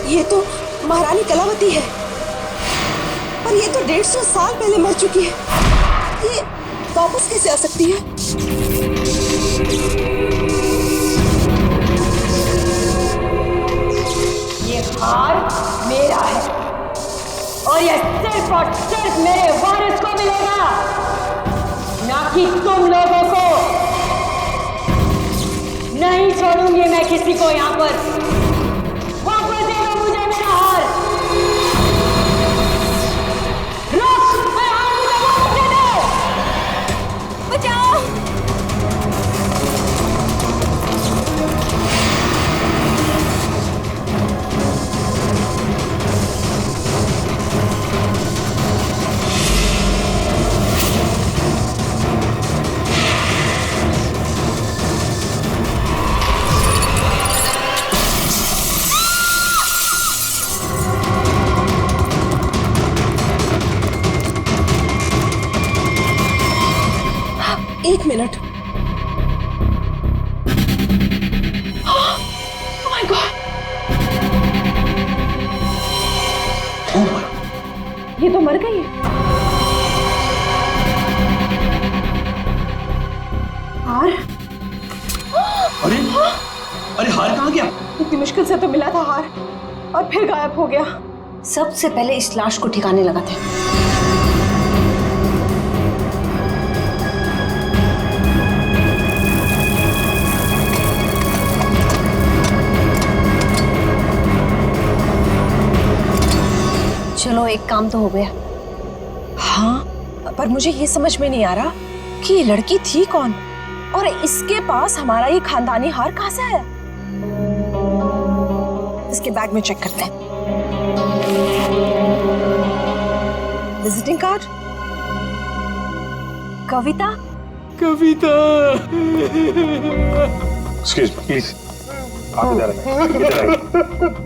ये तो महारानी कलावती है, पर ये तो 150 साल पहले मर चुकी है। ये वापस कैसे आ सकती है? ये हार मेरा है और ये सिर्फ और सिर्फ मेरे वारिस को मिलेगा, ना कि तुम लोगों को। नहीं छोड़ूंगी मैं किसी को यहाँ पर। वापस दे दो मुझे मेरा हार। रुक, मेरा हार मुझे वापस दे दो। बचाओ। एक मिनट। ओह माय गॉड, ये तो मर गई है। हार? अरे अरे हार कहाँ गया? इतनी मुश्किल से तो मिला था हार और फिर गायब हो गया। सबसे पहले इस लाश को ठिकाने लगाते हैं। चलो एक काम तो हो गया। हाँ, पर मुझे ये समझ में नहीं आ रहा कि ये लड़की थी कौन और इसके पास हमारा ये खानदानी हार कहाँ से आया। इसके बैग में चेक करते हैं। Visiting card, Kavita. Kavita. Excuse me please, आप इधर आइए।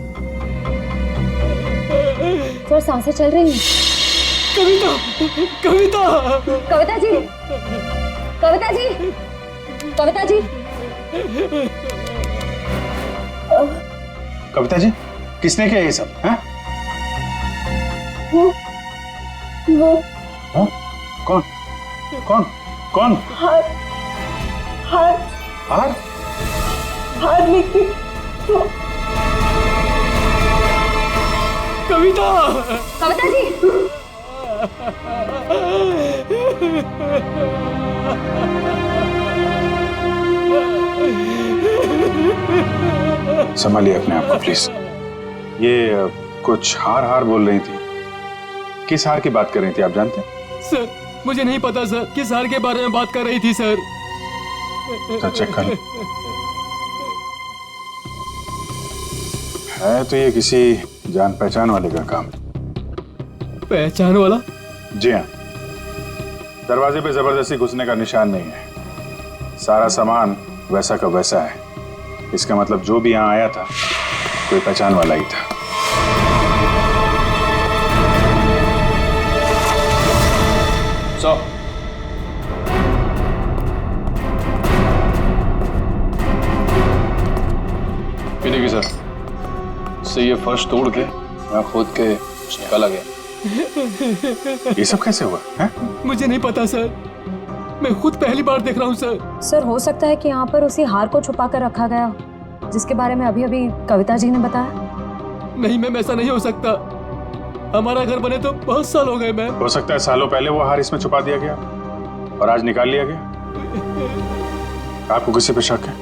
सर सांसें चल रही हैं। कविता, कविता, कविता जी, कविता जी, कविता जी। कविता जी, किसने किया ये सब? हैं? वो हाँ? कौन? कौन? कौन? हार, हार, हार? हार लेके तो कविता, कविता जी। संभालिए अपने आप को प्लीज। ये कुछ हार हार बोल रही थी। किस हार की बात कर रही थी आप जानते हैं? सर मुझे नहीं पता सर, किस हार के बारे में बात कर रही थी सर। चेक कर। है तो ये किसी जान पहचान वाले का काम। पहचान वाला? जी हाँ, दरवाजे पे जबरदस्ती घुसने का निशान नहीं है। सारा सामान वैसा का वैसा है। इसका मतलब जो भी यहाँ आया था कोई पहचान वाला ही था। सो पीने की सर से ये फर्श तोड़ के मैं खोद के निकाला गया। ये सब कैसे हुआ है? मुझे नहीं पता सर, मैं खुद पहली बार देख रहा हूँ सर। सर हो सकता है कि यहाँ पर उसी हार को छुपा कर रखा गया जिसके बारे में अभी अभी कविता जी ने बताया। नहीं मैम, ऐसा नहीं हो सकता। हमारा घर बने तो बहुत साल हो गए मैम। हो सकता है सालों पहले वो हार इसमें छुपा दिया गया और आज निकाल लिया गया। आपको किसी पे शक है?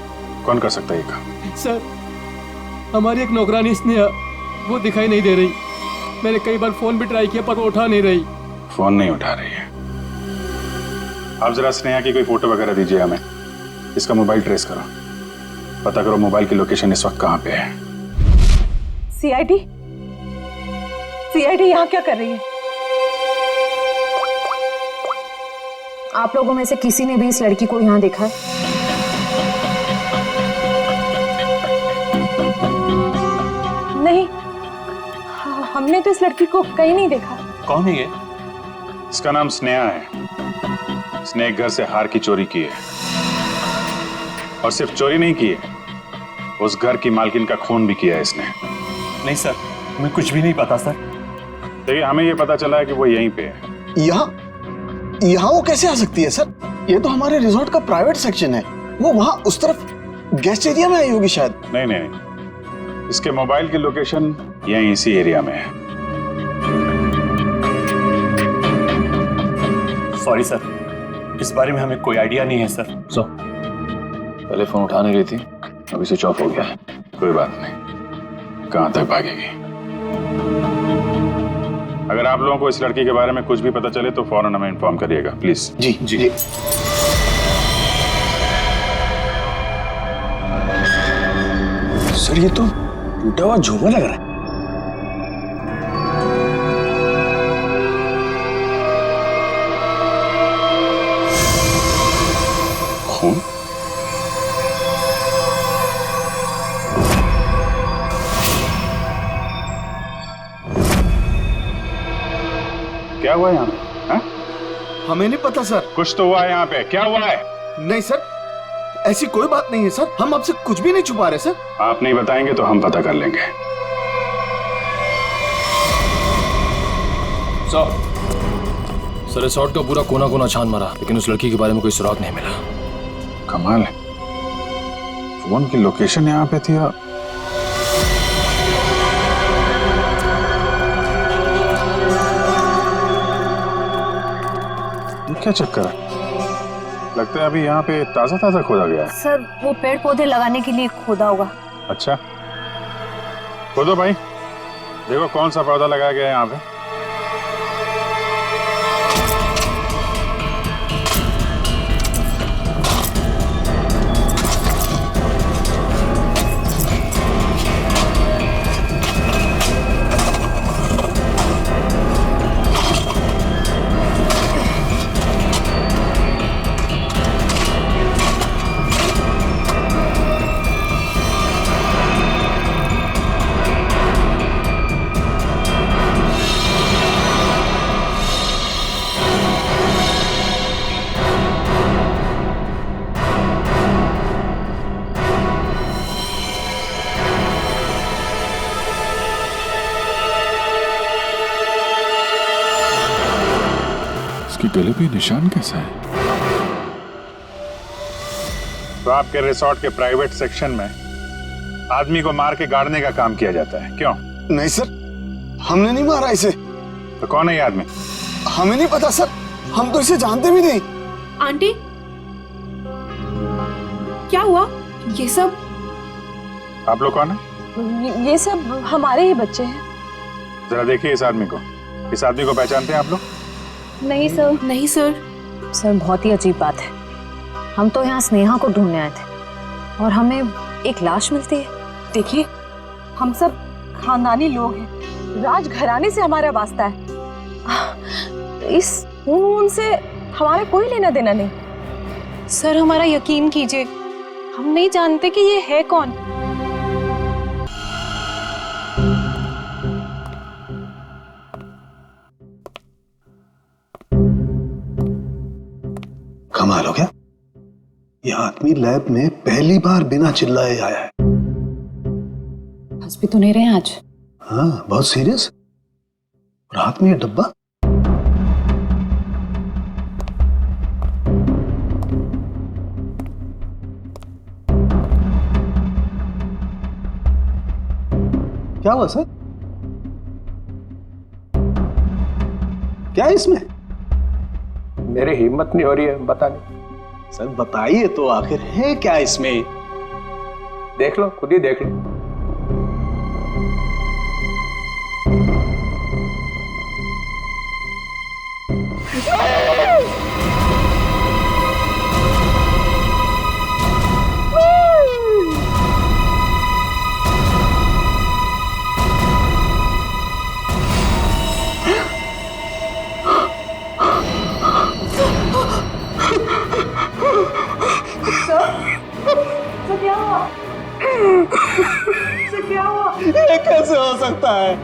कौन कर सकता है ये काम? सर हमारी एक नौकरानी स्नेहा, वो दिखाई नहीं दे रही। मैंने कई बार फोन भी ट्राई किया पर वो उठा नहीं रही। फोन नहीं उठा रही है। आप जरा स्नेहा की कोई फोटो वगैरह दीजिए हमें। इसका मोबाइल ट्रेस करो, पता करो मोबाइल की लोकेशन इस वक्त कहाँ पे है। सीआईडी, सीआईडी यहाँ क्या कर रही है? आप लोगों में से किसी ने भी इस लड़की को यहाँ देखा है? नहीं, हमने तो इस लड़की को कहीं नहीं देखा। कौन है ये? इसका नाम स्नेहा है। इसने एक घर से हार की चोरी की है और सिर्फ चोरी नहीं की है, उस घर की मालकिन का खून भी किया है इसने। नहीं सर, हमें कुछ भी नहीं पता सर। देखिए, हमें ये पता चला है कि वो यहीं पे है। यहाँ वो कैसे आ सकती है सर? ये तो हमारे रिजॉर्ट का प्राइवेट सेक्शन है। वो वहाँ उस तरफ गेस्ट एरिया में आई होगी शायद। नहीं नहीं नहीं, इसके मोबाइल की लोकेशन यहीं इसी एरिया में है। सॉरी सर, इस बारे में हमें कोई आइडिया नहीं है सर। पहले फोन उठा नहीं रही थी, अभी स्विच ऑफ हो गया है। कोई बात नहीं, कहाँ तक भागेगी। अगर आप लोगों को इस लड़की के बारे में कुछ भी पता चले तो फौरन हमें इन्फॉर्म करिएगा प्लीज। Ji ji. सर, ये तो टूटा हुआ झूमर लग रहा है। खून? क्या हुआ यहाँ पे? हाँ? हमें नहीं पता सर। कुछ तो हुआ है यहाँ पे, क्या हुआ है? नहीं सर, ऐसी कोई बात नहीं है सर। हम आपसे कुछ भी नहीं छुपा रहे सर। आप नहीं बताएंगे तो हम पता कर लेंगे। सर रिसोर्ट का पूरा कोना कोना छान मारा, लेकिन उस लड़की के बारे में कोई सुराग नहीं मिला। कमाल है, फोन की लोकेशन यहाँ पे थी और ये क्या चक्कर है? लगता है अभी यहाँ पे ताजा ताजा खोदा गया है। सर वो पेड़ पौधे लगाने के लिए खोदा होगा। अच्छा, खोदो भाई, देखो कौन सा पौधा लगाया गया है यहाँ पे। इसके गले पे निशान कैसा है? तो आपके रिसोर्ट के प्राइवेट सेक्शन में आदमी को मार के गाड़ने का काम किया जाता है, क्यों? नहीं सर, हमने नहीं मारा इसे। तो कौन है ये आदमी? हमें नहीं पता सर, हम तो इसे जानते भी नहीं। आंटी, क्या हुआ? ये सब? आप लोग कौन है? ये सब हमारे ही बच्चे हैं। जरा देखिए इस आदमी को। इस आदमी को पहचानते हैं आप लोग? नहीं सर। नहीं सर। सर बहुत ही अजीब बात है, हम तो यहाँ स्नेहा को ढूंढने आए थे और हमें एक लाश मिलती है। देखिए, हम सब खानदानी लोग हैं, राजघराने से हमारा वास्ता है। इस खून से हमारा कोई लेना देना नहीं। सर हमारा यकीन कीजिए, हम नहीं जानते कि ये है कौन। कमाल हो गया, ये आदमी लैब में पहली बार बिना चिल्लाए आया है। हंस भी तो नहीं रहे आज। हाँ, बहुत सीरियस। और हाथ में ये डब्बा। क्या हुआ सर? क्या है इसमें? मेरी हिम्मत नहीं हो रही है बताने। सर बताइए तो, आखिर है क्या इसमें? देख लो, खुद ही देख लो। ये कैसे हो सकता है?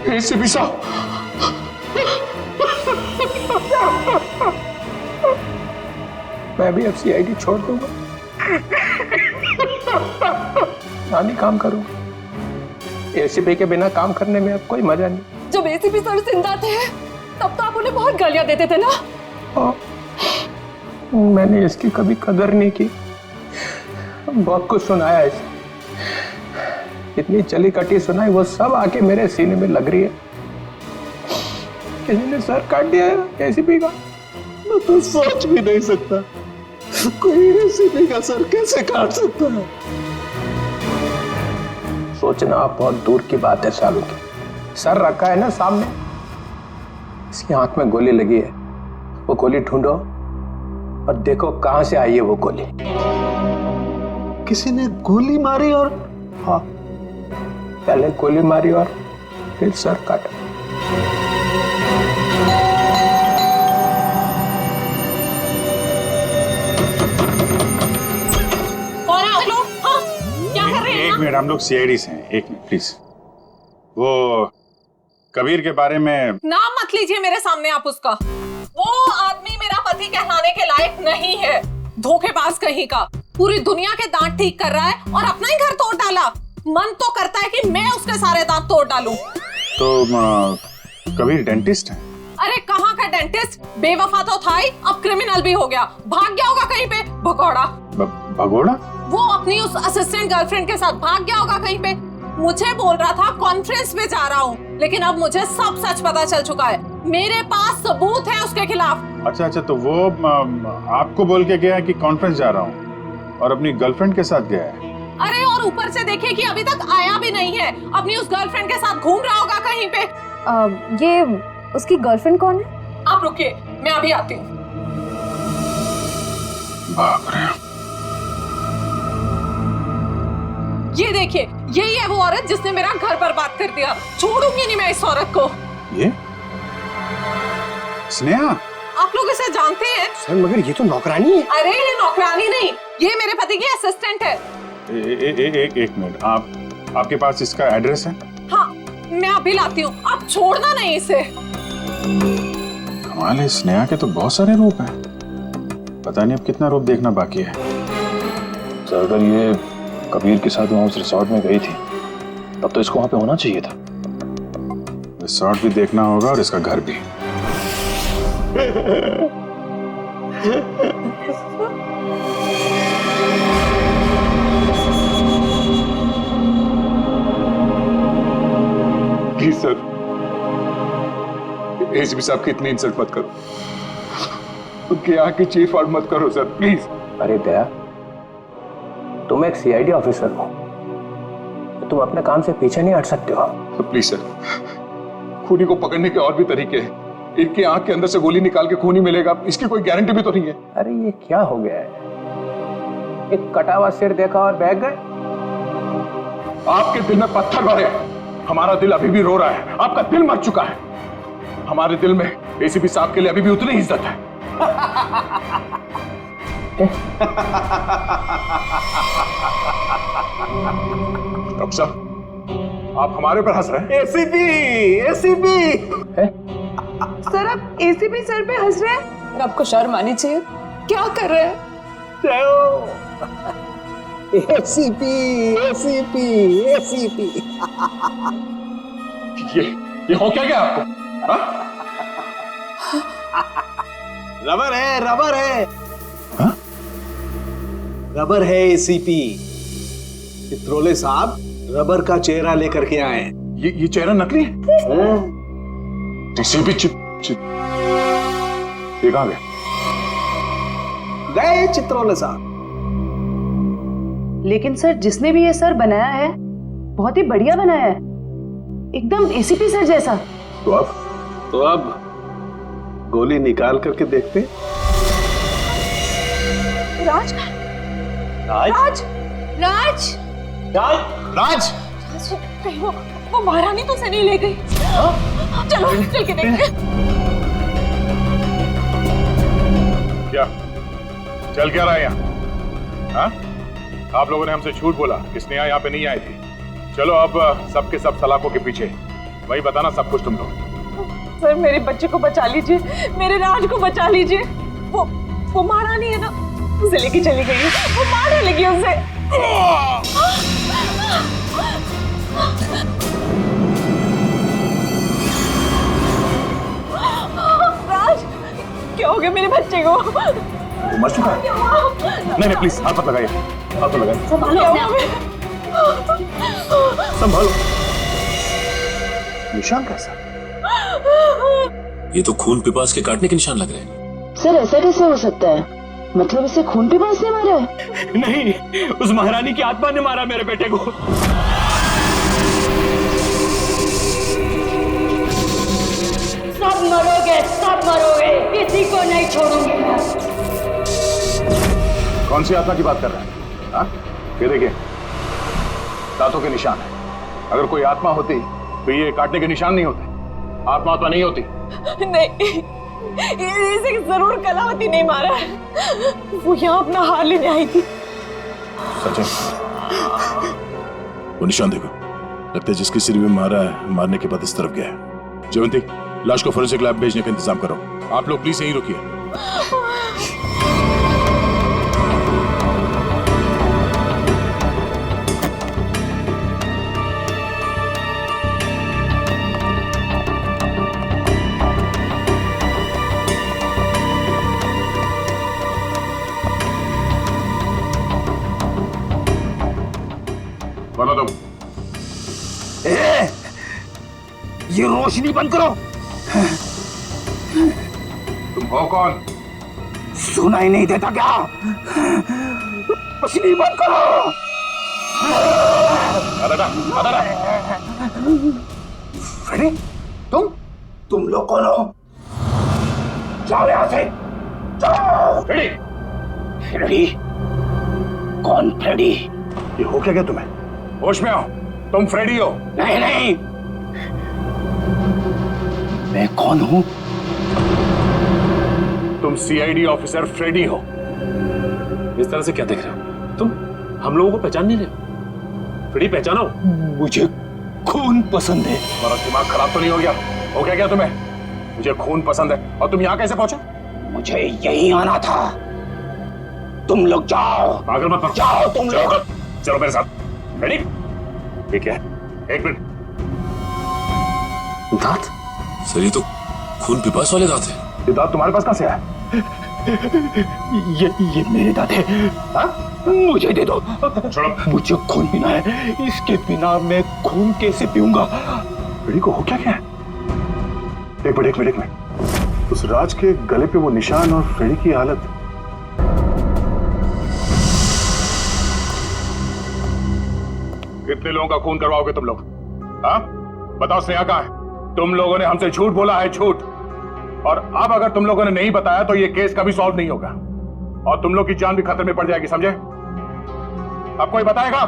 एसीपी साहब, मैं भी अब सीआईडी छोड़ दूंगा, नानी काम करूंगा। एसीपी के बिना काम करने में अब कोई मजा नहीं। जब एसीपी सर जिंदा थे तब तो आप उन्हें बहुत गालियां देते थे ना। मैंने इसकी कभी कदर नहीं की, बहुत कुछ सुनाया इसे, इतनी चली कटी सुनाई, वो सब आके मेरे सीने में लग रही है। किसी ने सर काट दिया है एसीपी का। मैं तो सोच भी नहीं सकता, कोई एसीपी का सर कैसे काट सकता है। सोचना बहुत दूर की बात है सालू की। सर रखा है ना सामने, इसकी आंख में गोली लगी है, वो गोली ढूंढो और देखो कहां से आई है वो गोली। किसी ने गोली मारी और हाँ, पहले गोली मारी और फिर सर काटा। कौन है आप लोग? हाँ? क्या कर रहे हैं? एक मिनट, हम लोग सीआईडी से हैं। एक मिनट प्लीज। वो कबीर के बारे में नाम मत लीजिए मेरे सामने आप उसका। वो आदमी मेरा पति कहलाने के लायक नहीं है। धोखेबाज कहीं का, पूरी दुनिया के दांत ठीक कर रहा है और अपना ही घर तोड़ डाला। मन तो करता है कि मैं उसके सारे दांत तोड़ डालूं। तो कबीर डेंटिस्ट है? अरे कहाँ का डेंटिस्ट, बेवफा तो था ही, अब क्रिमिनल भी हो गया। भाग गया होगा कहीं पे, भगोड़ा। भगोड़ा? वो अपनी उस असिस्टेंट गर्लफ्रेंड के साथ भाग गया होगा कहीं पे। मुझे बोल रहा था कॉन्फ्रेंस में जा रहा हूँ, लेकिन अब मुझे सब सच पता चल चुका है। मेरे पास सबूत है उसके खिलाफ। अच्छा, तो वो आपको बोल के गया है कि कॉन्फ्रेंस जा रहा हूँ और अपनी गर्लफ्रेंड के साथ गया है? अरे और ऊपर से देखिए कि अभी तक आया भी नहीं है, अपनी उस गर्लफ्रेंड के साथ घूम रहा होगा कहीं पे। ये उसकी गर्लफ्रेंड कौन है? आप रुकिए, मैं अभी आती हूँ। बाप रे। ये देखिए, यही है वो औरत जिसने मेरा घर बर्बाद कर दिया। छोड़ूंगी नहीं मैं इस औरत को। ये स्नेहा? आप लोग इसे जानते हैं? सर मगर ये तो नौकरानी है। अरे ये नौकरानी नहीं, ये मेरे पति की असिस्टेंट है। एक मिनट, आपके पास इसका एड्रेस है? हाँ, मैं अभी लाती हूँ, आप छोड़ना नहीं इसे। कमाल है, स्नेहा के तो बहुत सारे रूप हैं। पता नहीं अब कितना रूप देखना बाकी है। सर अगर ये कबीर के साथ वहाँ उस रिसोर्ट में गई थी तब तो इसको वहाँ पे होना चाहिए था। रिसोर्ट भी देखना होगा और इसका घर भी। प्लीज सर, एसीपी साहब की इतनी इंसल्ट मत करो, उनके यहाँ की चीफ आउट मत करो सर, प्लीज। अरे दया, तुम एक सीआईडी ऑफिसर हो, तो तुम अपने काम से पीछे नहीं हट सकते हो। प्लीज सर, खूनी को पकड़ने के और भी तरीके हैं। इनकी आंख के अंदर से गोली निकाल के खून ही मिलेगा, इसकी कोई गारंटी भी तो नहीं है। अरे ये क्या हो गया है, एक कटा हुआ सिर देखा और बह गए। आपके दिल में पत्थर भरे, हमारा दिल अभी भी रो रहा है। आपका दिल मर चुका है, हमारे दिल में एसीपी साहब के लिए अभी भी उतनी ही इज्जत है। डॉक्टर साहब, आप हमारे ऊपर हंस रहे हैं? एसीपी सर, आप एसीपी सर पे हंस रहे हैं? आपको शर्म आनी चाहिए। क्या कर रहे हैं? एसीपी ये हो क्या गया आपको? रबर है हाँ? रबर है एसीपी। चित्रोले साहब रबर का चेहरा लेकर के आए। ये चेहरा नकली है? एसीपी ये कहाँ गए चित्रोले साहब? लेकिन सर, जिसने भी ये सर बनाया है बहुत ही बढ़िया बनाया है, एकदम एसीपी सर जैसा। तो अब गोली निकाल करके देखते। राज, राज राज, राज कहीं वो महारानी तो से नहीं ले गई। चलो चल के देखते। क्या चल क्या रहा है यहाँ? हाँ? आप लोगों ने हमसे झूठ बोला कि स्नेहा यहाँ पे नहीं आई थी। चलो अब सबके सब सलाखों के पीछे, वही बताना सब कुछ तुम लोग। सर मेरे बच्चे को बचा लीजिए, मेरे राज को बचा लीजिए। वो महारानी है ना, उसे लेके चली गई है, वो मारने लगी उसे। राज, क्या हो गया मेरे बच्चे को? मर चुका है? नहीं प्लीज हाथ मत लगाइए, हाथ मत लगाइए। संभालो। निशान कैसा? ये तो खून पिपास के काटने के निशान लग रहे हैं। सर ऐसा कैसे हो सकता है? मतलब इसे खून पिपास ने मारा है? नहीं, उस महारानी की आत्मा ने मारा मेरे बेटे को। सब मरोगे, सब मरोगे, किसी को नहीं छोड़ूंगी मैं। कौन सी आत्मा की बात कर रहे हैं? हाँ? ये देखिए, दांतों के निशान है। अगर कोई आत्मा होती तो ये काटने के निशान नहीं होते। आत्मा तो नहीं होती। नहीं, इसे जरूर कलावती नहीं मारा है। वो यहाँ अपना हार लेने आई थी। सचिन, वो निशान देखो, लगता है जिसकी सिर में मारा है, मारने के बाद इस तरफ गया है। जयवंती, लाश को फोरेंसिक लैब भेजने का इंतजाम करो। आप लोग प्लीज यहीं रुकिए। बोलो तुम। ये रोशनी बंद करो। तुम हो कौन? सुनाई नहीं देता क्या? रोशनी बंद करो। फ्रेडी, तुम लोग कौन हो? जाओ यहां से, जाओ। Freddy, Freddy? कौन फ्रेडी? ये हो क्या तुम्हें? होश में आओ, तुम फ्रेडी हो? नहीं नहीं, मैं कौन हूं? तुम सीआईडी ऑफिसर फ्रेडी हो। इस तरह से क्या देख रहे हो तुम? हम लोगों को पहचान नहीं रहे हो? फ्रेडी पहचानो। मुझे खून पसंद है। तुम्हारा दिमाग खराब तो नहीं हो गया? हो क्या तुम्हें? मुझे खून पसंद है। और तुम यहाँ कैसे पहुंचे? मुझे यहीं आना था। तुम लोग जाओ। पागल मत बनो। जाओ तुम लोग। चलो मेरे साथ। रेडी? ठीक है, एक मिनट। दांत? सर ये तो खून पिपास वाले दांत हैं। ये दांत तुम्हारे पास कहाँ से आया? ये मेरे दांत है। हाँ? मुझे दे दो। छोड़ो। मुझे खून पीना है। इसके बिना मैं खून कैसे पीऊंगा? रेडी को हो क्या है? एक मिनट। उस राज के गले पे वो निशान और फ्रेडी की हालत। कितने लोगों का खून करवाओगे तुम लोग? हाँ? बताओ स्नेहा कहाँ है? तुम लोगों ने हमसे झूठ बोला है, झूठ। और अब अगर तुम लोगों ने नहीं बताया तो ये केस कभी सॉल्व नहीं होगा और तुम लोग की जान भी खतरे में पड़ जाएगी, समझे? अब कोई बताएगा?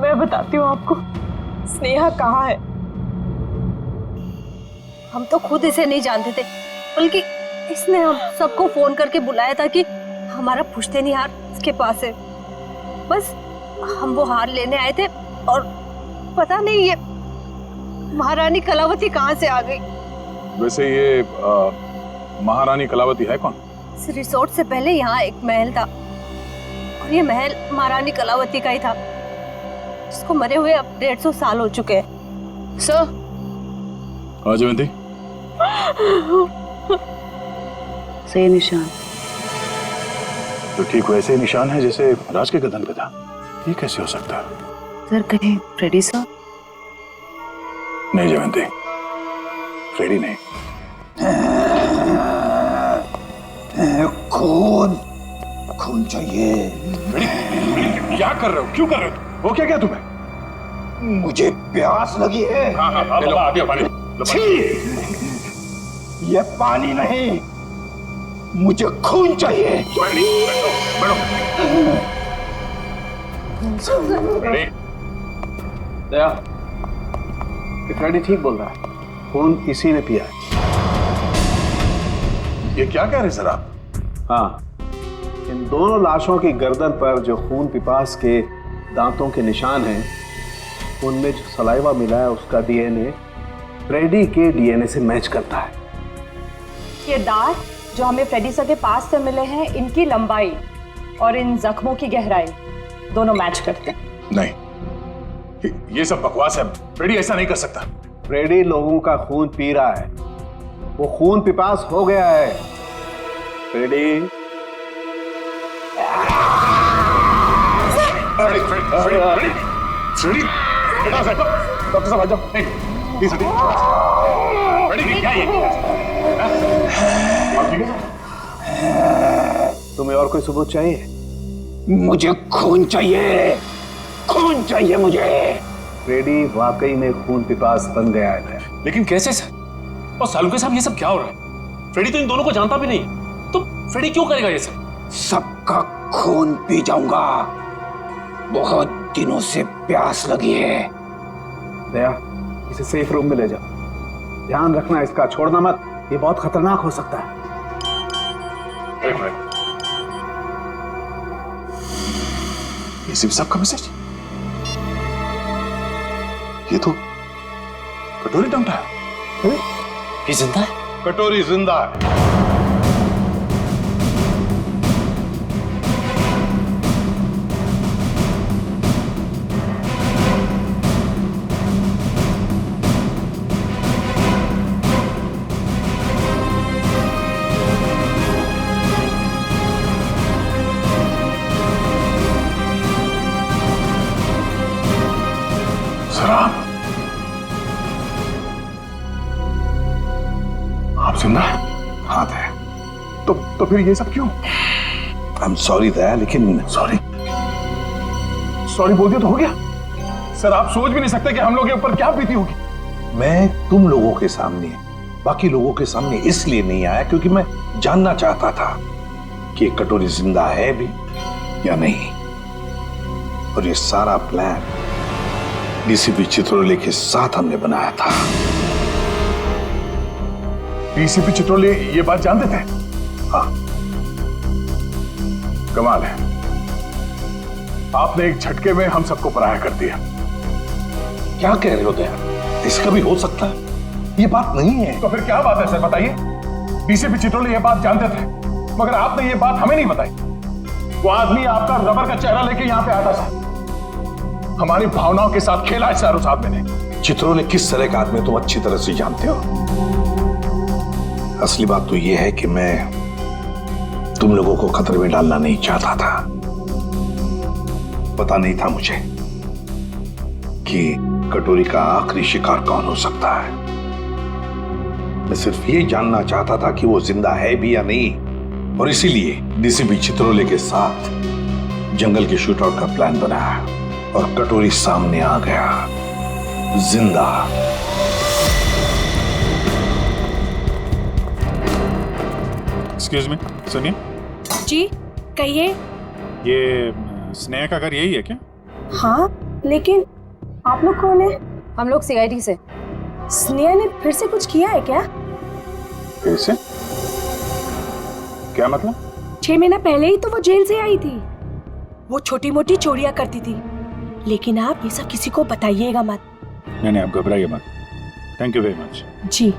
मैं बताती हूँ आपको, स्नेहा कहाँ है। हम तो खुद इसे नहीं जानते थे, बल्कि इसने हम सबको फोन करके बुलाया था कि हमारा पुश्तैनी हार इसके पास है। बस हम वो हार लेने आए थे और पता नहीं ये महारानी कलावती कहाँ से आ गई। वैसे ये महारानी कलावती है कौन? इस रिसोर्ट से पहले यहाँ एक महल था और ये महल महारानी कलावती का ही था, जिसको मरे हुए अब 150 साल हो चुके हैं। सर, हाँ जयवंती, सही निशान। तो ठीक वैसे ही निशान है जैसे राज के गर्दन पे था। ये कैसे हो सकता है? सर कहीं फ्रेडी सर? नहीं जयवंती, फ्रेडी नहीं। खून चाहिए। क्या कर रहे हो? क्यों कर रहे हो? वो क्या तुम्हें? मुझे प्यास लगी है। हाँ, लो, पानी। छी! ये पानी नहीं, मुझे खून चाहिए। बैठो। दया, फ्रेडी ठीक बोल रहा है, खून इसी ने पिया है। ये क्या कह रहे सर आप? हाँ, इन दोनों लाशों की गर्दन पर जो खून पिपास के दांतों के निशान हैं, उनमें जो सलाइवा मिला है उसका डीएनए फ्रेडी के डीएनए से मैच करता है। ये दाग जो हमें फ्रेडी सर के पास से मिले हैं, इनकी लंबाई और इन जख्मों की गहराई दोनों मैच करते हैं। नहीं, ये सब बकवास है। फ्रेडी ऐसा नहीं कर सकता। फ्रेडी लोगों का खून पी रहा है, वो खून पिपास हो गया है। फ्रेडी डॉक्टर साहब आ जाओ। नहीं, प्लीज हटिए। फ्रेडी क्या है? तुम्हें और कोई सबूत चाहिए? मुझे खून चाहिए, खून चाहिए मुझे। फ्रेडी वाकई में खून पिपास बन गया है। लेकिन कैसे सर? और सालू के साहब ये सब क्या हो रहा है? फ्रेडी तो इन दोनों को जानता भी नहीं, तो फ्रेडी क्यों करेगा ये सब? सबका खून पी जाऊंगा। बहुत दिनों से प्यास लगी है। दया, इसे सेफ रूम में ले जाओ। ध्यान रखना इसका, छोड़ना मत, ये बहुत खतरनाक हो सकता है। एक मिनट, ये सिर्फ सबका मैसेज? ये तो कटोरी डंडा है। ये जिंदा है? कटोरी जिंदा है। आप जिंदा? हाँ दया। तो फिर ये सब क्यों? आई एम सॉरी दया, लेकिन सॉरी बोल दिया तो हो गया। सर, आप सोच भी नहीं सकते कि हम लोग के ऊपर क्या बीती होगी। मैं तुम लोगों के सामने, बाकी लोगों के सामने इसलिए नहीं आया क्योंकि मैं जानना चाहता था कि ये कटोरी जिंदा है भी या नहीं। और ये सारा प्लान डीसीपी चित्रोले के साथ हमने बनाया था। डीसीपी चित्रोले ये बात जानते थे? हाँ। कमाल है, आपने एक झटके में हम सबको पराया कर दिया। क्या कह रहे हो दया? इसका भी हो सकता है, ये बात नहीं है। तो फिर क्या बात है सर, बताइए। डीसीपी चित्रोले ये बात जानते थे, मगर आपने ये बात हमें नहीं बताई। वो आदमी आपका रबर का चेहरा लेके यहां पे आता था, हमारी भावनाओं के साथ खेला है सर उस आदमी ने। चित्रोले किस तरह का आदमी तुम अच्छी तरह से जानते हो। असली बात तो यह है कि मैं तुम लोगों को खतरे में डालना नहीं चाहता था। पता नहीं था मुझे कि कटोरी का आखिरी शिकार कौन हो सकता है। मैं सिर्फ ये जानना चाहता था कि वो जिंदा है भी या नहीं, और इसीलिए डीसीपी चित्रोले के साथ जंगल के शूटआउट का प्लान बनाया और कटोरी सामने आ गया जिंदा। एक्सक्यूज मी, सुनिए। जी कहिए। ये स्नेहा का घर यही है क्या? हाँ, लेकिन आप लोग कौन है? हम लोग सीआईडी से। स्नेहा ने फिर से कुछ किया है क्या? फिर से? क्या मतलब? 6 महीना पहले ही तो वो जेल से आई थी। वो छोटी मोटी चोरियां करती थी, लेकिन आप ये सब किसी को बताइएगा मत। नहीं, आप घबराइए मत। Thank you very much. जी।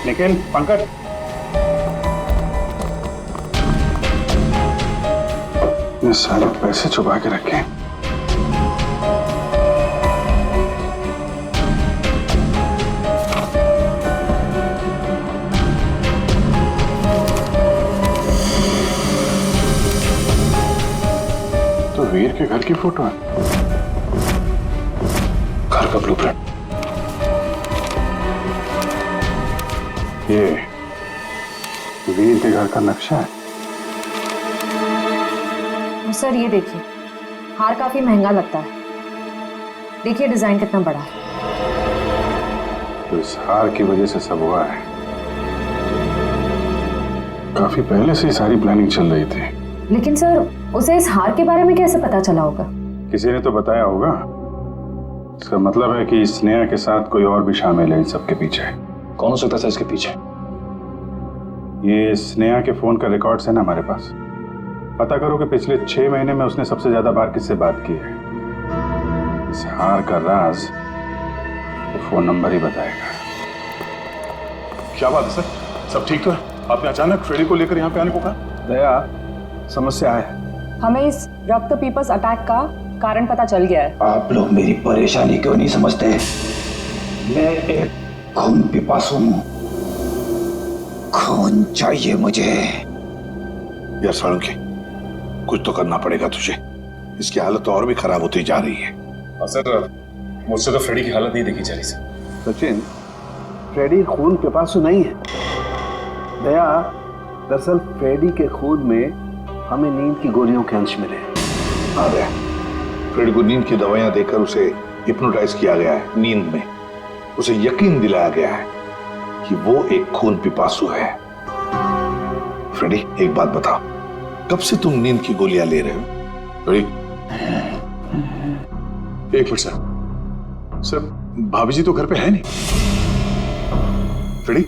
निखिल, पंकज, ये सारे पैसे छुपा के रखे। तो वीर के घर की फोटो है, घर का ब्लूप्रिंट। वीर के घर का नक्शा है। सर ये देखिए, हार काफी महंगा लगता है। देखिए डिजाइन कितना बड़ा है। तो इस हार की वजह से सब हुआ है। काफी पहले से ही सारी प्लानिंग चल रही थी। लेकिन सर उसे इस हार के बारे में कैसे पता चला होगा? किसी ने तो बताया होगा। इसका मतलब है कि स्नेहा के साथ कोई और भी शामिल है इन सब के पीछे। कौन हो सकता है इसके पीछे? ये स्नेहा के फोन का रिकॉर्ड्स है ना हमारे पास। पता करो कि पिछले 6 महीने में उसने सबसे ज्यादा बार किससे बात की है। इस हार का राज तो फोन नंबर ही बताएगा। क्या बात है सर, सब ठीक तो है? आपने अचानक फ्रेडी को लेकर यहाँ पे आने को कहा? दया, समस्या है। हमें इस रक्त पीपस अटैक का कारण पता चल गया है। आप लोग मेरी परेशानी क्यों नहीं समझते? मैं एक खून पिपासु हूं। खून चाहिए मुझे। यार साळुंखे, कुछ तो करना पड़ेगा तुझे। इसकी हालत और भी खराब होती जा रही है। सर, मुझसे तो फ्रेडी की हालत नहीं देखी जा रही सर। सचिन, फ्रेडी खून पिपासु नहीं है। दया, दरअसल फ्रेडी के खून में हमें नींद की गोलियों के अंश मिले। आ गया। फ्रेडी को नींद की दवाइयां देकर उसे हिप्नोटाइज किया गया है। नींद में उसे यकीन दिलाया गया है कि वो एक खून पिपासु है। फ्रेडी, एक बात बताओ, कब से तुम नींद की गोलियां ले रहे हो? फ्रेडी, एक मिनट सर। सर, भाभी जी तो घर पे है नहीं। फ्रेडी,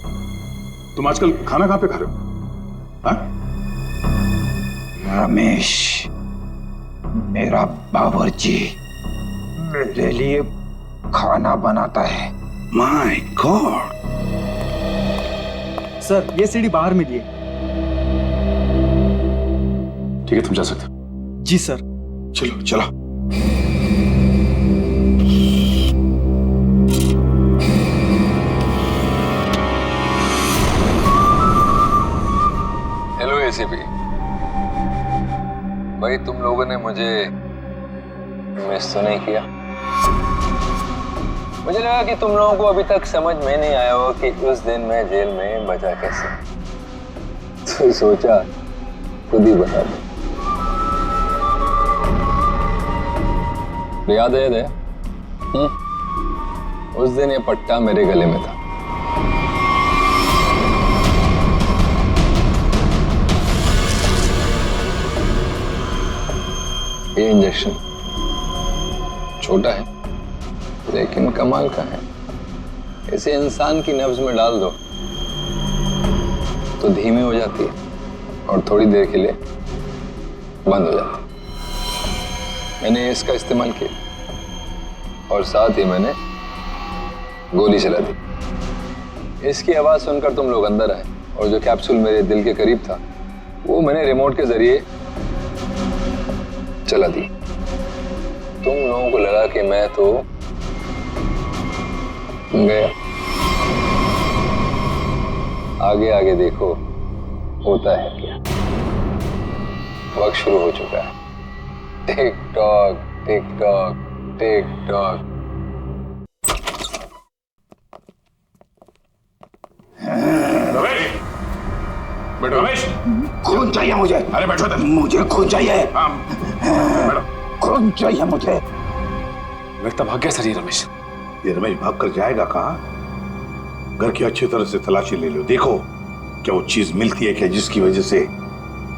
तुम आजकल खाना कहां पे खा रहे हो? हाँ? रमेश, मेरा बावर्ची मेरे लिए खाना बनाता है। My God. सर ये सीढ़ी बाहर मिली है। ठीक है, तुम जा सकते हो। जी सर। चलो चलो। हेलो एसीपी भाई, तुम लोगों ने मुझे मिस तो नहीं किया? मुझे लगा कि तुम लोगों को अभी तक समझ में नहीं आया हो कि उस दिन मैं जेल में बचा कैसे, तो सोचा खुद ही बता दो। याद है? उस दिन ये पट्टा मेरे गले में था। ये इंजेक्शन छोटा है लेकिन कमाल का है। इसे इंसान की नब्ज में डाल दो तो धीमी हो जाती है और थोड़ी देर के लिए बंद हो जाती है। मैंने इसका इस्तेमाल किया और साथ ही मैंने गोली चला दी। इसकी आवाज सुनकर तुम लोग अंदर आए और जो कैप्सूल मेरे दिल के करीब था वो मैंने रिमोट के जरिए चला दी। तुम लोगों को लगा कि मैं तो गया। आगे आगे देखो होता है क्या। वक्त शुरू हो चुका है। Tick tock tick tock tick tock. Ramesh, खून चाहिए मुझे। अरे बैठो, मुझे खून चाहिए। खून चाहिए मुझे। लगता भाग गया सर ये रमेश। ये रमेश भाग कर जाएगा कहाँ? घर की अच्छी तरह से तलाशी ले लो, देखो क्या वो चीज मिलती है क्या जिसकी वजह से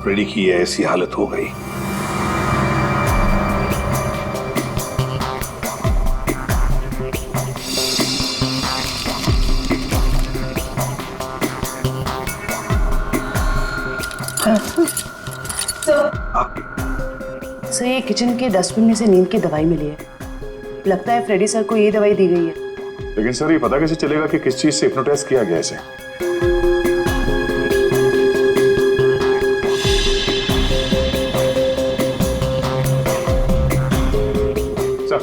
फ्रेडी की ऐसी हालत हो गई। सर ये किचन के डस्टबिन में से नींद की दवाई मिली है। लगता है फ्रेडी सर को ये दवाई दी गई है। लेकिन सर ये पता कैसे चलेगा कि किस चीज से हिप्नोटाइज किया गया इसे? सर,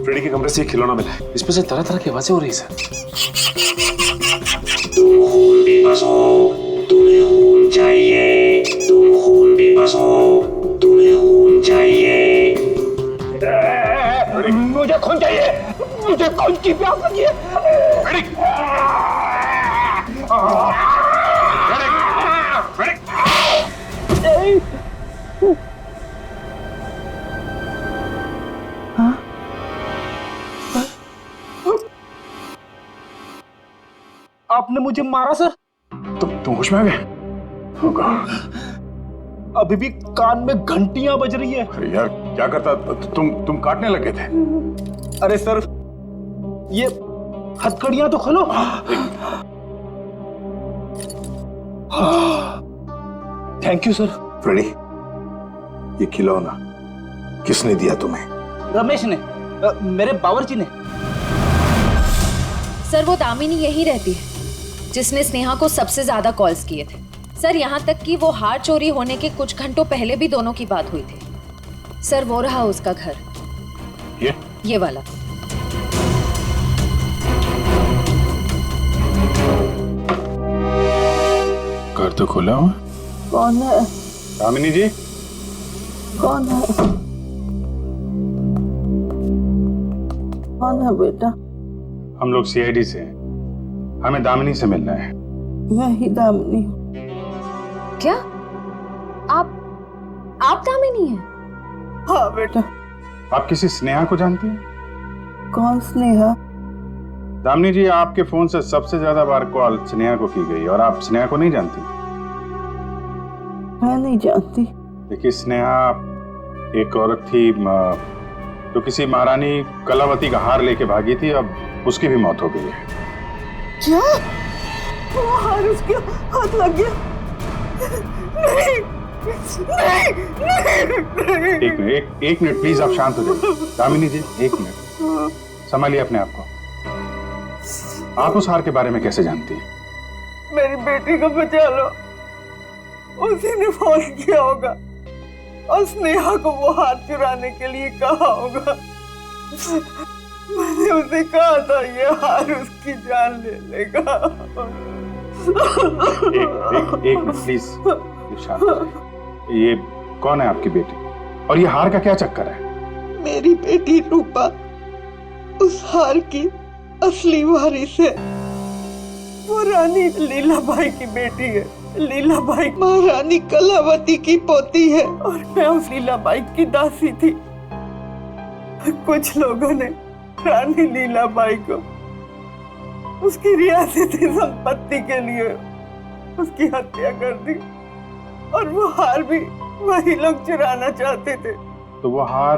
फ्रेडी के कमरे से एक खिलौना मिला है। इसमें से तरह तरह की आवाजें हो रही है सर। तुम्हें खून चाहिए, तुम खून पिपासु, तुम्हें खून चाहिए। मुझे खून चाहिए, मुझे खून की प्यास लगी है। आपने मुझे मारा सर। तुम होश में आ गए? अभी भी कान में घंटियां बज रही है। अरे यार क्या करता, तुम काटने लगे थे। अरे सर ये हथकड़ियां तो खोलो। Thank you sir. फ्रेडी, ये खिलौना किसने दिया तुम्हें? रमेश ने, मेरे बावर्ची ने। सर वो दामिनी यही रहती है जिसने स्नेहा को सबसे ज्यादा कॉल्स किए थे। सर यहाँ तक कि वो हार चोरी होने के कुछ घंटों पहले भी दोनों की बात हुई थी। सर वो रहा उसका घर, ये वाला। घर तो खुला हुआ। कौन है? दामिनी जी। कौन है? कौन है बेटा? हम लोग सीआईडी से हैं, हमें दामिनी से मिलना है। मैं ही दामिनी हूँ। क्या आप दामिनी हैं? हाँ बेटा। आप किसी स्नेहा को जानती हैं? कौन स्नेहा? दामिनी जी, आपके फोन से सबसे ज्यादा बार कॉल स्नेहा को की गई और आप स्नेहा को नहीं जानती? मैं नहीं जानती। देखिए, स्नेहा एक औरत थी जो किसी महारानी कलावती का हार लेके भागी थी। अब उसकी भी मौत हो गई है। क्या? वो हार उसके हाथ लग गया? नहीं, नहीं, नहीं। एक मिनट प्लीज, आप शांत हो जाइए। दामिनी जी, एक मिनट, संभालिए अपने आप को। आप उस हार के बारे में कैसे जानती हैं? मेरी बेटी को बचा लो, उसी ने फोन किया होगा और स्नेहा को वो हार चुराने के लिए कहा होगा। मैंने उसे कहा था ये हार उसकी जान ले लेगा। एक मिनट प्लीज, शांत हो जाइए। ये कौन है आपकी बेटी और ये हार का क्या चक्कर है? मेरी बेटी रूपा उस हार की असली वारिस है। वो रानी लीलाबाई की बेटी है। लीलाबाई महारानी कलावती की पोती है और मैं उस लीलाबाई की दासी थी। कुछ लोगों ने रानी लीलाबाई को उसकी रियासती संपत्ति के लिए उसकी हत्या कर दी और वो हार भी वही लोग चुराना चाहते थे। तो वो हार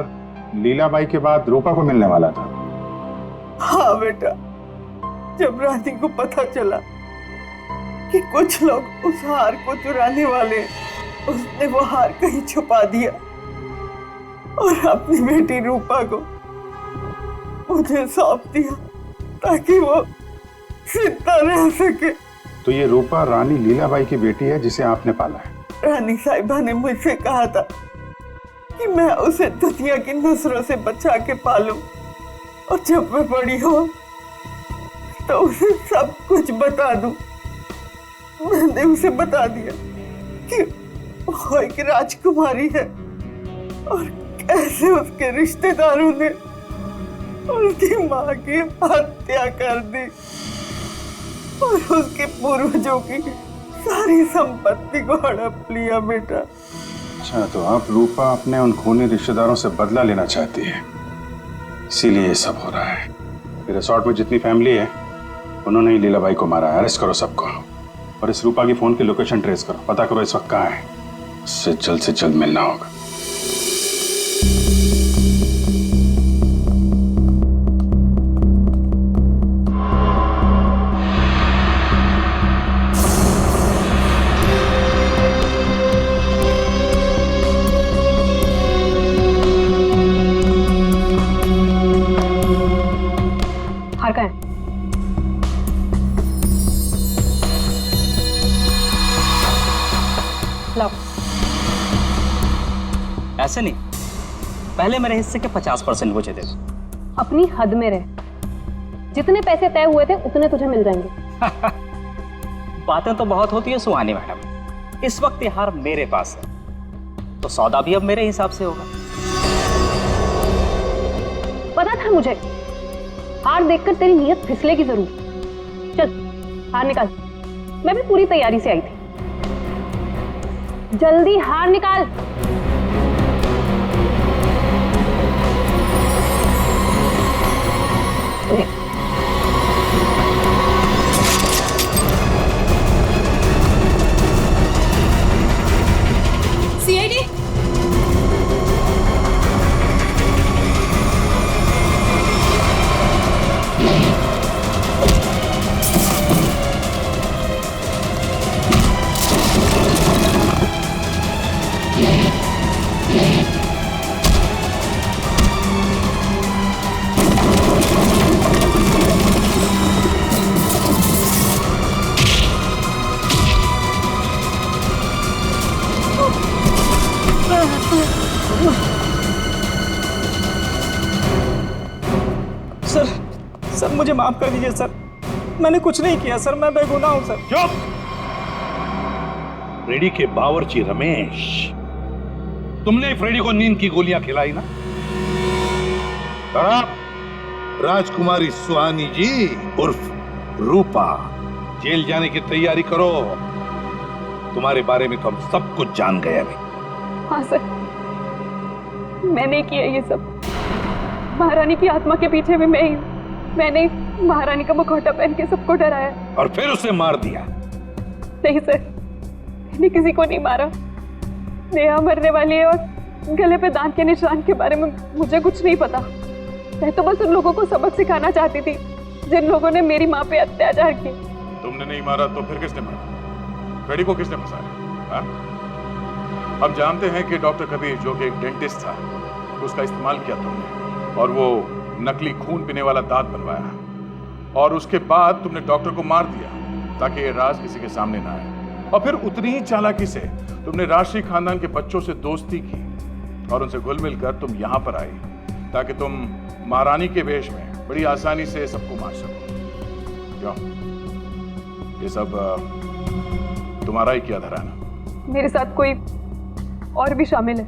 लीलाबाई के बाद रूपा को मिलने वाला था? हाँ बेटा, जब रानी को पता चला कि कुछ लोग उस हार को चुराने वाले, उसने वो हार कहीं छुपा दिया और अपनी बेटी रूपा को मुझे सौंप दिया ताकि वो जिंदा रह सके। तो ये रूपा रानी लीलाबाई की बेटी है जिसे आपने पाला है? रानी साहिबा ने मुझसे कहा था कि मैं उसे दुनिया की नजरों से बचा के पालूं और जब मैं बड़ी हो तो उसे सब कुछ बता दूं। मैंने उसे बता दिया कि वो एक राजकुमारी है और कैसे उसके रिश्तेदारों ने उसकी माँ की हत्या कर दी और उसके पूर्वजों की सारी संपत्ति को हड़प लिया। बेटा, अच्छा, तो आप रूपा अपने उन खूनी रिश्तेदारों से बदला लेना चाहती है, इसीलिए ये सब हो रहा है। रिसोर्ट में जितनी फैमिली है उन्होंने ही लीलाबाई को मारा है। अरेस्ट करो सबको और इस रूपा की फोन की लोकेशन ट्रेस करो, पता करो इस वक्त कहाँ है। इससे जल्द मिलना होगा। हार का है? लाओ। ऐसे नहीं, पहले मेरे हिस्से के 50% मुझे दे दो। अपनी हद में रह, जितने पैसे तय हुए थे उतने तुझे मिल जाएंगे। बातें तो बहुत होती है सुहानी मैडम, इस वक्त ये हार मेरे पास है तो सौदा भी अब मेरे हिसाब से होगा। पता था मुझे, हार देखकर तेरी नीयत फिसलेगी जरूर। चल हार निकाल, मैं भी पूरी तैयारी से आई थी। जल्दी हार निकाल। मुझे माफ कर दीजिए सर, मैंने कुछ नहीं किया सर, मैं बेगुनाह हूं सर। चुप! फ्रेडी के बावर्ची रमेश, तुमने फ्रेडी को नींद की गोलियां खिलाई ना? और आप राजकुमारी सुहानी जी उर्फ रूपा जेल जाने की तैयारी करो। तुम्हारे बारे में तो हम सब कुछ जान गए अभी। हाँ सर, मैंने किया ये सब। महारानी की आत्मा के पीछे भी मैं ही हूँ। मैंने महारानी का मुखौटा पहन के सबको डराया और फिर उसे मार दिया। नहीं सर, मैंने किसी को नहीं मारा। नेहा मरने वाली है और गले पे दांत के निशान के बारे में मुझे कुछ नहीं पता। मैं तो बस उन लोगों को सबक सिखाना चाहती थी जिन लोगों ने मेरी माँ पे अत्याचार किए। तुमने नहीं मारा तो फिर किसने मारा? फ्रेडी को किसने फंसाया? हम जानते हैं कि डॉक्टर कबीर, जो कि एक डेंटिस्ट था, उसका इस्तेमाल किया तुमने और वो नकली खून पीने वाला दांत बनवाया, और उसके बाद तुमने डॉक्टर को मार दिया ताकि ये राज किसी के सामने ना आए। और फिर उतनी ही चालाकी से तुमने राष्ट्रीय खानदान के बच्चों से दोस्ती की और उनसे घुल मिलकर तुम यहाँ पर आई ताकि तुम महारानी के वेश में बड़ी आसानी से सबको मार सको। क्यों? ये सब तुम्हारा ही किया धरा ना? मेरे साथ कोई और भी शामिल है।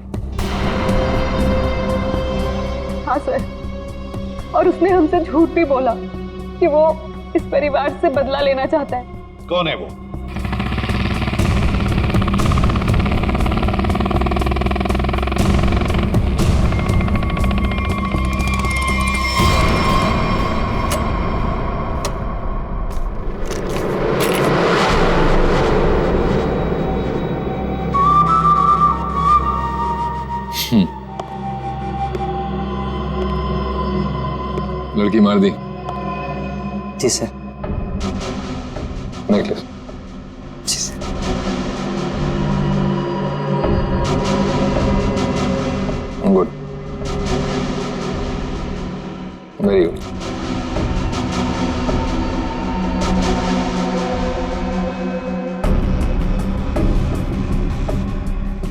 हाँ सर, और उसने हमसे झूठ भी बोला कि वो इस परिवार से बदला लेना चाहता है। कौन है वो? लड़की मार दी? जी सर। नेकलेस? जी sir. Good, very good.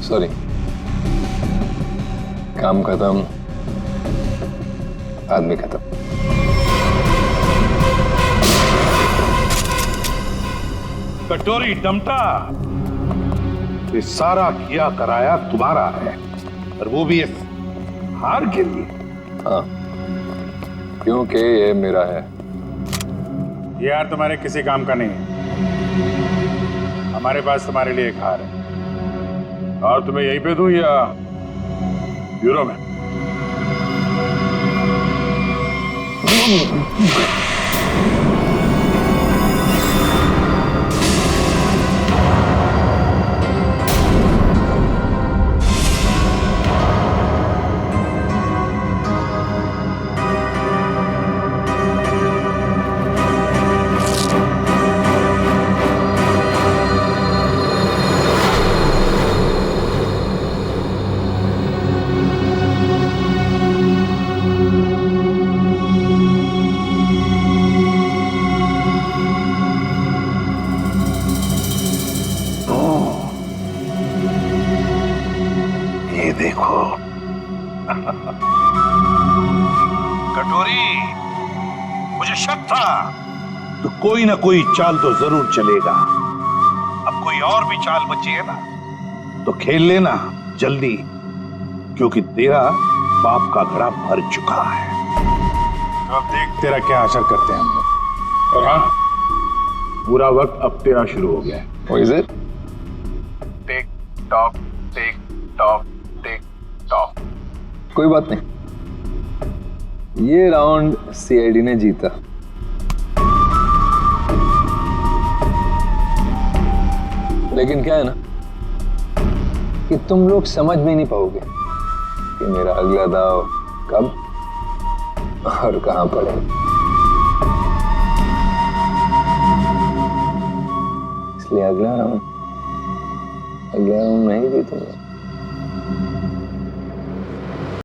Sorry, काम खत्म, आदमी खत्म। कटोरी डमटा, ये सारा किया कराया तुम्हारा है, और वो भी इस हार के लिए। हाँ, क्योंकि ये मेरा है। ये हार तुम्हारे किसी काम का नहीं है। हमारे पास तुम्हारे लिए एक हार है, और तुम्हें यहीं पे दूं या ब्यूरो में? कटोरी, मुझे शक था तो कोई ना कोई चाल तो जरूर चलेगा। अब कोई और भी चाल बची है ना, तो खेल लेना जल्दी, क्योंकि तेरा बाप का घड़ा भर चुका है। अब देख तेरा क्या असर करते हैं हम लोग। और हाँ, पूरा वक्त अब तेरा शुरू हो गया है। What is it? Tick tock, tick tock, tick tock. कोई बात नहीं, ये राउंड सीआईडी ने जीता। लेकिन क्या है ना कि तुम लोग समझ भी नहीं पाओगे कि मेरा अगला दाव कब और कहां पड़े। इसलिए अगला राउंड मैं ही जीतूंगा।